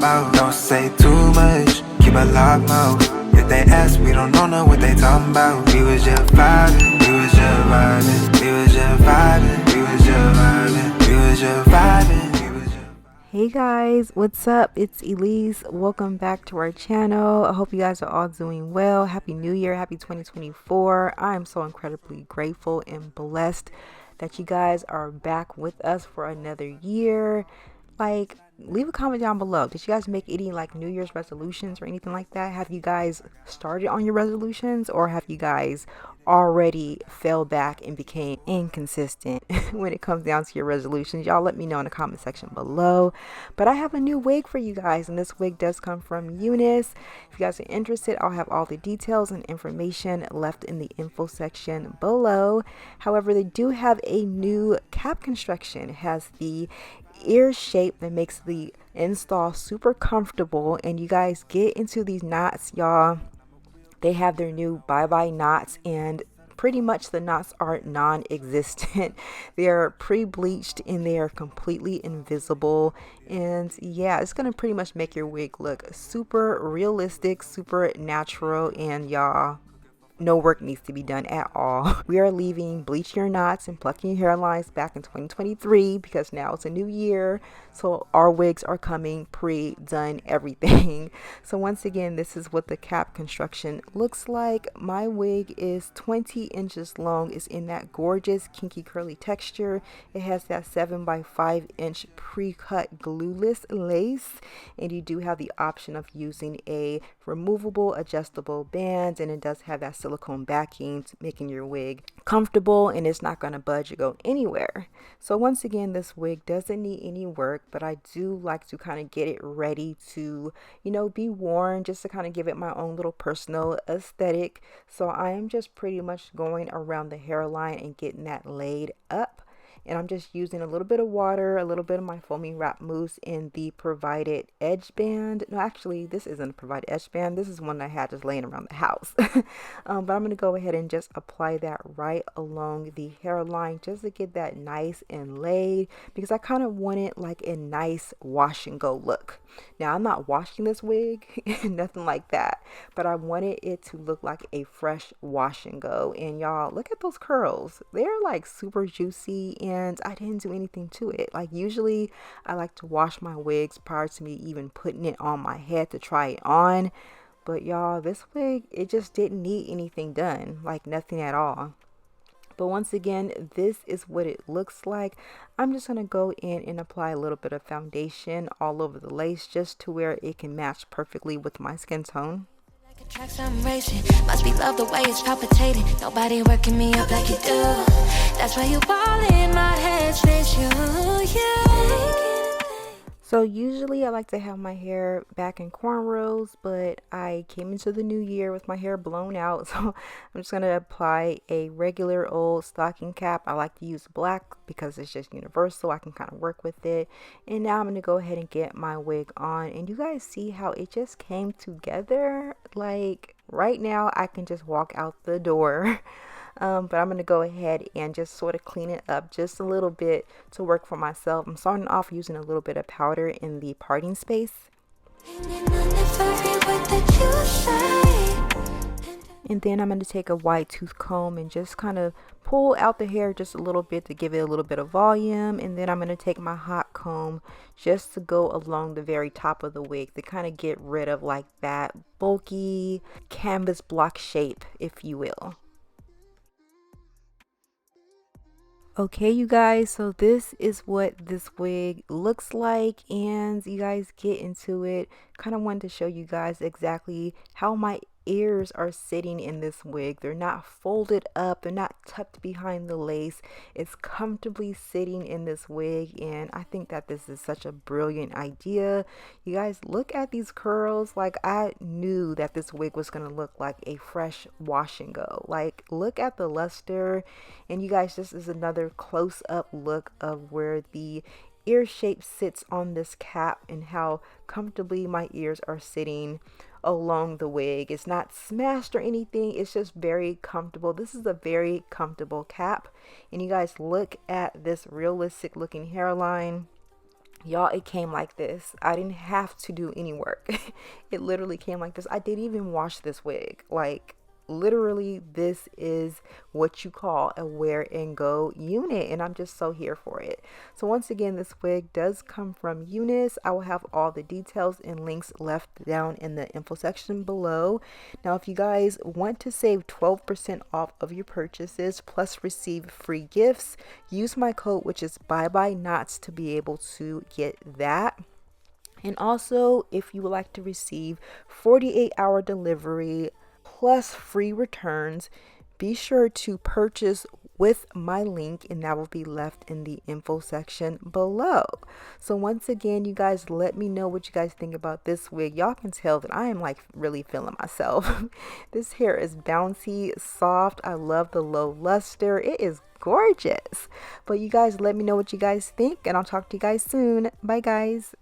about. Don't say too much, keep a lock mouth. If they ask, we don't know what they talking about. We was just vibing, we was just vibing, we was just vibing, we was just vibing, we was just vibing. Hey guys, what's up? It's Elise. Welcome back to our channel. I hope you guys are all doing well. Happy New Year, happy 2024. I am so incredibly grateful and blessed that you guys are back with us for another year. Like, leave a comment down below. Did you guys make any like New Year's resolutions or anything like that? Have you guys started on your resolutions, or have you guys already fell back and became inconsistent when it comes down to your resolutions? Y'all let me know in the comment section below. But I have a new wig for you guys, and this wig does come from Unice. If you guys are interested, I'll have all the details and information left in the info section below. However, they do have a new cap construction. It has the ear shape that makes the install super comfortable, and you guys get into these knots, y'all. They have their new bye-bye knots, and pretty much the knots are non-existent. They are pre-bleached and they are completely invisible. And yeah, it's gonna pretty much make your wig look super realistic, super natural, and y'all, no work needs to be done at all. We are leaving bleach your knots and plucking your hairlines back in 2023 because now it's a new year. So our wigs are coming pre-done everything. So once again, this is what the cap construction looks like. My wig is 20 inches long. It's in that gorgeous kinky curly texture. It has that 7x5 inch pre-cut glueless lace, and you do have the option of using a removable adjustable band, and it does have that silicone backing, making your wig comfortable, and it's not going to budge or go anywhere. So once again, this wig doesn't need any work, but I do like to kind of get it ready to, you know, be worn, just to kind of give it my own little personal aesthetic. So I am just pretty much going around the hairline and getting that laid up. And I'm just using a little bit of water, a little bit of my foaming wrap mousse in the provided edge band. No, actually, this isn't a provided edge band. This is one I had just laying around the house. But I'm going to go ahead and just apply that right along the hairline just to get that nice and laid, because I kind of want it like a nice wash and go look. Now, I'm not washing this wig, nothing like that, but I wanted it to look like a fresh wash and go. And y'all, look at those curls. They're like super juicy, and I didn't do anything to it. Like, usually I like to wash my wigs prior to me even putting it on my head to try it on. But y'all, this wig, it just didn't need anything done, like nothing at all. But once again, this is what it looks like. I'm just going to go in and apply a little bit of foundation all over the lace, just to where it can match perfectly with my skin tone. Must be love the way it's palpitating. Nobody working me up like you do. That's why you fall in my head, space you. So usually I like to have my hair back in cornrows, but I came into the new year with my hair blown out. So I'm just going to apply a regular old stocking cap. I like to use black because it's just universal. I can kind of work with it. And now I'm going to go ahead and get my wig on. And you guys see how it just came together? Like, right now I can just walk out the door. But I'm going to go ahead and just sort of clean it up just a little bit to work for myself. I'm starting off using a little bit of powder in the parting space. And then I'm going to take a wide tooth comb and just kind of pull out the hair just a little bit to give it a little bit of volume. And then I'm going to take my hot comb just to go along the very top of the wig to kind of get rid of like that bulky canvas block shape, if you will. Okay, you guys, so this is what this wig looks like, and you guys get into it. Kind of wanted to show you guys exactly how my ears are sitting in this wig. They're not folded up, they're not tucked behind the lace. It's comfortably sitting in this wig, and I think that this is such a brilliant idea. You guys, look at these curls. Like, I knew that this wig was gonna look like a fresh wash and go. Like, look at the luster. And you guys, this is another close-up look of where the ear shape sits on this cap and how comfortably my ears are sitting along the wig. It's not smashed or anything, it's just very comfortable. This is a very comfortable cap. And you guys, look at this realistic looking hairline. Y'all, it came like this. I didn't have to do any work. It literally came like this. I didn't even wash this wig. Like, literally, this is what you call a wear and go unit, and I'm just so here for it. So once again, this wig does come from Unice. I will have all the details and links left down in the info section below. Now, if you guys want to save 12% off of your purchases plus receive free gifts, use my code, which is ByeByeKnots, to be able to get that. And also, if you would like to receive 48-hour delivery plus free returns, be sure to purchase with my link, and that will be left in the info section below. So once again, you guys, let me know what you guys think about this wig. Y'all can tell that I am like really feeling myself. This hair is bouncy, soft. I love the low luster. It is gorgeous. But you guys, let me know what you guys think, and I'll talk to you guys soon. Bye guys.